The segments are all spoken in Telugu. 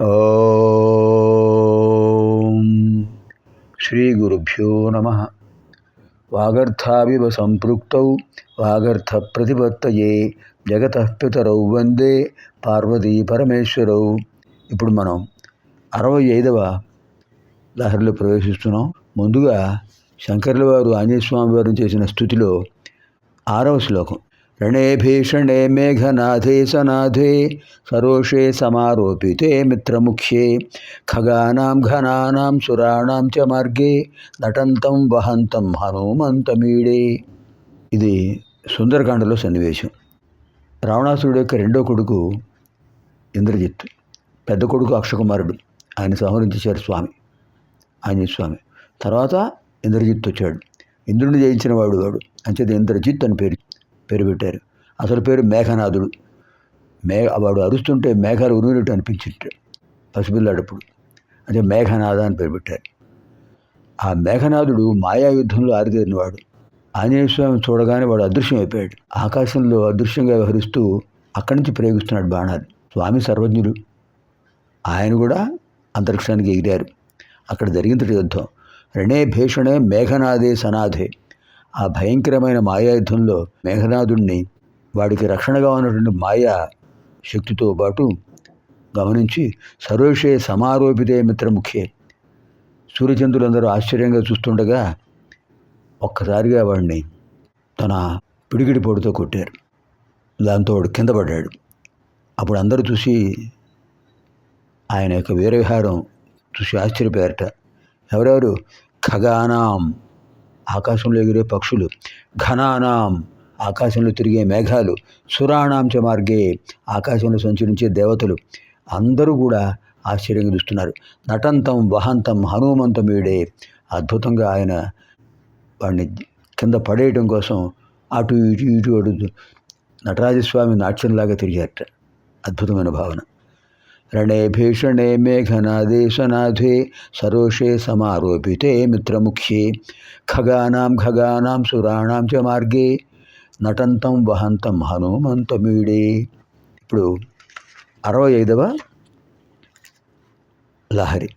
ఓం శ్రీ గురుభ్యో నమః. వాగర్థావివ సంపృక్తౌ వాగర్థ ప్రతిపత్తయే జగతః పితరౌ వందే పార్వతీ పరమేశ్వరౌ. ఇప్పుడు మనం 65వ లహరిలో ప్రవేశిస్తున్నాం. ముందుగా శంకరుల వారు ఆంజనేయ స్వామి వారిని చేసిన స్తుతిలో 6వ శ్లోకం. రణే భీషణే మేఘనాథే సనాథే సరోషే సమారోపితే మిత్రముఖ్యే ఖగానాం ఘనానాం సురాణాం చ మార్గే నటంతం వహంతం హనుమంతమీడే. ఇది సుందరకాండలో సన్నివేశం. రావణాసురుడు యొక్క రెండో కొడుకు ఇంద్రజిత్, పెద్ద కొడుకు అక్షకుమారుడు. ఆయన సంహరించారు ఆంజనేయ స్వామి. తర్వాత ఇంద్రజిత్ వచ్చాడు. ఇంద్రుడిని జయించిన వాడు అంచేది ఇంద్రజిత్ అని పేరు పెట్టారు. అసలు పేరు మేఘనాథుడు. వాడు అరుస్తుంటే మేఘాలు ఉరిమినట్టు అనిపించింటాడు పసిపిల్లాడప్పుడు, అంటే మేఘనాథ అని పేరు పెట్టారు. ఆ మేఘనాథుడు మాయాయుద్ధంలో ఆరితేరినవాడు. ఆంజనేయ స్వామి చూడగానే వాడు అదృశ్యం అయిపోయాడు. ఆకాశంలో అదృశ్యంగా వ్యవహరిస్తూ అక్కడి నుంచి ప్రయోగిస్తున్నాడు బాణాలు. స్వామి సర్వజ్ఞుడు, ఆయన కూడా అంతరిక్షానికి ఎగిరారు. అక్కడ జరిగింది యుద్ధం. రణే భీషణే మేఘనాథే సనాథే. ఆ భయంకరమైన మాయాయుద్ధంలో మేఘనాథుణ్ణి వాడికి రక్షణగా ఉన్నటువంటి మాయా శక్తితో పాటు గమనించి సరోషే సమారోపితే మిత్రముఖ్యే. సూర్యచంద్రులందరూ ఆశ్చర్యంగా చూస్తుండగా ఒక్కసారిగా వాడిని తన పిడికిడి పొడితో కొట్టారు. దాంతో వాడు కింద పడ్డాడు. అప్పుడు అందరూ చూసి ఆయన యొక్క వీరవిహారం చూసి ఆశ్చర్యపోయారట. ఎవరెవరు? ఖగానాం, ఆకాశంలో ఎగిరే పక్షులు, ఘనానాం, ఆకాశంలో తిరిగే మేఘాలు, సురాణాం చ మార్గే, ఆకాశంలో సంచరించే దేవతలు అందరూ కూడా ఆశ్చర్యంగా చూస్తున్నారు. నటంతం వహంతం హనుమంతమీడే. అద్భుతంగా ఆయన వాడిని కింద పడేయటం కోసం అటు ఇటు అడుగు నటరాజస్వామి నాట్యంలాగా తిరిగారట. అద్భుతమైన భావన. రణే భీషణే మేఘనాదే సనాథే సరోషే సమారోపితే మిత్రముఖ్యే ఖగానాం సురాణాం చ మార్గే నటంతం వహంతం హనుమంతమీడే. ఇప్పుడు 65వ లహరి.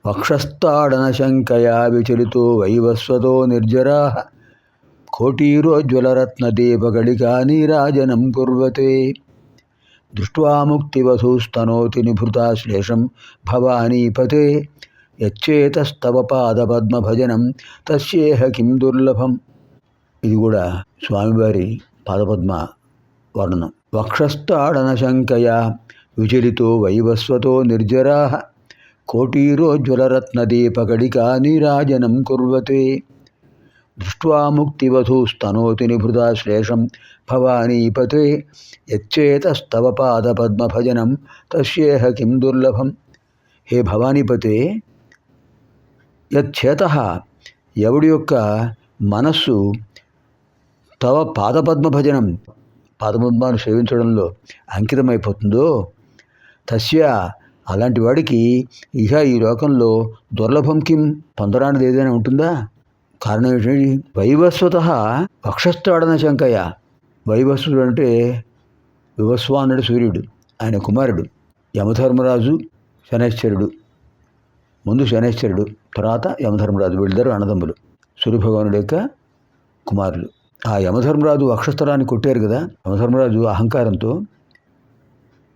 వక్షస్థాడన శంకయా విచలితో వైవస్వతో నిర్జరా కోటీరోజ్వలరత్నదీపగళికా నీరాజనం కుర్వతే దృష్ట్వా ముక్తివధూస్తనోతి నిభృతాశ్లేషం భవానీపతే యచ్చేతస్తవ పాదపద్మభజనం తస్యేహ కిం దుర్లభం. ఇది కూడా స్వామివారి పాదపద్మ వర్ణనం. వక్షస్థాడన శంకయా విచలితో వైవస్వతో నిర్జరా కోటీరోజ్వలరత్నదీపగళికా నీరాజనం కుర్వతే దృష్ట్వా ముక్తివధూస్తనోతి నిభృతాశ్లేషం భవానీపతే యచ్చేతస్తవ పాదపద్మభజనం తస్యేహ కిం దుర్లభం. హే భవానీపతే, యచ్చేత, ఎవడి యొక్క మనస్సు తవ పాదపద్మభజనం, పాదపద్మాన్ని సేవించడంలో అంకితమైపోతుందో, తస్య, అలాంటి వాడికి ఇహ ఈ లోకంలో దుర్లభం కిం, పొందరానిది ఏదైనా ఉంటుందా? కారణం ఏంటి? వైవస్వత వక్షస్థాడన శంకయ. వైవస్వుడు అంటే వివస్వానుడు సూర్యుడు, ఆయన కుమారుడు. యమధర్మరాజు, శనైశ్చరుడు. ముందు శనైశ్చరుడు, తర్వాత యమధర్మరాజు. వీళ్ళిద్దరు అన్నదమ్ములు, సూర్యభగవానుడి యొక్క కుమారులు. ఆ యమధర్మరాజు వక్షస్థలాన్ని కొట్టారు కదా. యమధర్మరాజు అహంకారంతో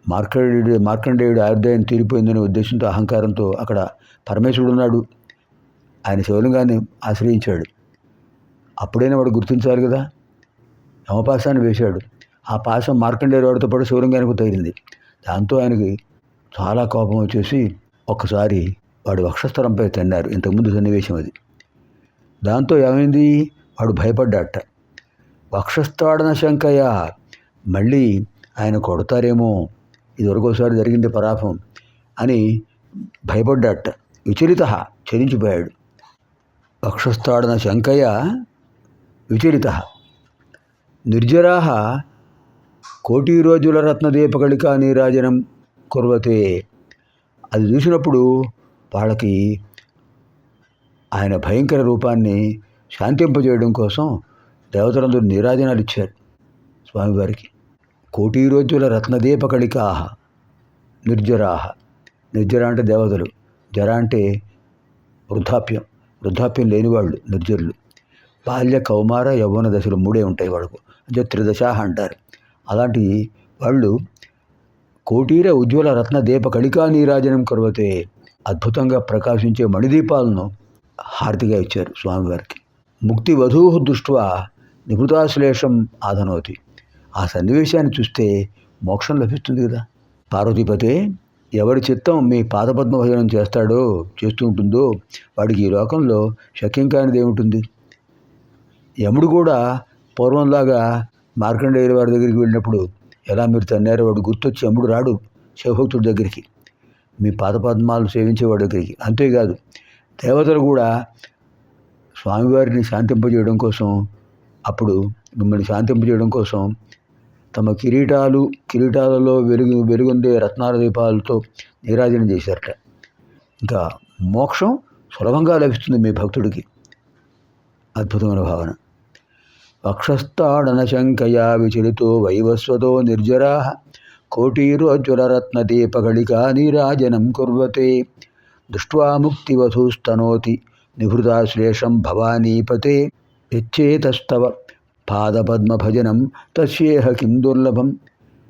మార్కండేయుడు ఆయుర్దాయం తీరిపోయిందనే ఉద్దేశంతో అహంకారంతో అక్కడ పరమేశ్వరుడు ఉన్నాడు, ఆయన శివలింగాన్ని ఆశ్రయించాడు. అప్పుడైనా వాడు గుర్తించాలి కదా. యమపాశాన్ని వేశాడు. ఆ పాశం మార్కండేయుడు వాడితో పాటు శివలింగానికి తగిలింది. దాంతో ఆయనకి చాలా కోపం వచ్చేసి ఒక్కసారి వాడు వక్షస్థలంపై తన్నారు. ఇంతకుముందు సన్నివేశం అది. దాంతో ఏమైంది? వాడు భయపడ్డాట. వక్షస్థాడన శంకయ, మళ్ళీ ఆయన కొడతారేమో, ఇదివరకోసారి జరిగింది పరాభం అని భయపడ్డాట. విచలిత, చలించిపోయాడు. వక్షస్థాడన శంకయ విచలిత. నిర్జరా కోటీరోజ్వలరత్నదీపగళికా నీరాజనం కుర్వతే. అది చూసినప్పుడు వాళ్ళకి ఆయన భయంకర రూపాన్ని శాంతింపజేయడం కోసం దేవతలందరూ నీరాజనాలు ఇచ్చారు స్వామివారికి. కోటీరోజ్వల రత్నదీపకళికా నిర్జరా. నిర్జర అంటే దేవతలు, జర అంటే వృద్ధాప్యం, వృద్ధాప్యం లేనివాళ్ళు నిర్జరులు. బాల్య కౌమార యవ్వన దశలు మూడే ఉంటాయి వాళ్ళకు, అంటే త్రిదశ అంటారు. అలాంటి వాళ్ళు కోటీర ఉజ్వల రత్న దీప కళికా నీరాజనం కుర్వతే, అద్భుతంగా ప్రకాశించే మణిదీపాలను హారతిగా ఇచ్చారు స్వామివారికి. ముక్తి వధూ దృష్ట్యా నిభృతాశ్లేషం ఆధనోతి. ఆ సన్నివేశాన్ని చూస్తే మోక్షం లభిస్తుంది కదా. పార్వతీపతే, ఎవరి చిత్తం మీ పాదపద్మ భజనం చేస్తూ ఉంటుందో వాడికి ఈ లోకంలో శక్యం కానిది ఏముంటుంది. యముడు కూడా పూర్వంలాగా మార్కండేయుల వారి దగ్గరికి వెళ్ళినప్పుడు ఎలా మీరు తన్నారో వాడు గుర్తొచ్చి యముడు రాడు శివభక్తుడి దగ్గరికి, మీ పాదపద్మాలు సేవించేవాడి దగ్గరికి. అంతేకాదు దేవతలు కూడా స్వామివారిని శాంతింపజేయడం కోసం, అప్పుడు మిమ్మల్ని శాంతింపజేయడం కోసం తమ కిరీటాలలో వెలుగొందే రత్నాల దీపాలతో నీరాజనం చేశారట. ఇంకా మోక్షం సులభంగా లభిస్తుంది మీ భక్తుడికి. అద్భుతమైన భావన. వక్షస్థాడన శంకయా విచలితో వైవస్వతో నిర్జరా కోటీరోజ్వలరత్నదీపకళికా నీరాజనం కుర్వతే దృష్ట్వా ముక్తివధూస్తనోతి నిభృతాశ్లేషం భవానీపతే యచ్చేతస్తవ పాదపద్మభజనం తస్యేహ కిం దుర్లభం.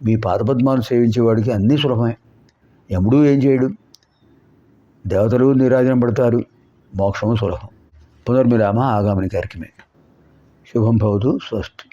మీ పాదపద్మాలు సేవించేవాడికి అన్నీ సులభమే. యముడు ఏం చేయడు, దేవతలు నీరాజనం పడతారు, మోక్షము సులభం. పునర్మిలామ ఆగామిని కార్యక్రమే. శుభం భవతు. స్వస్తి.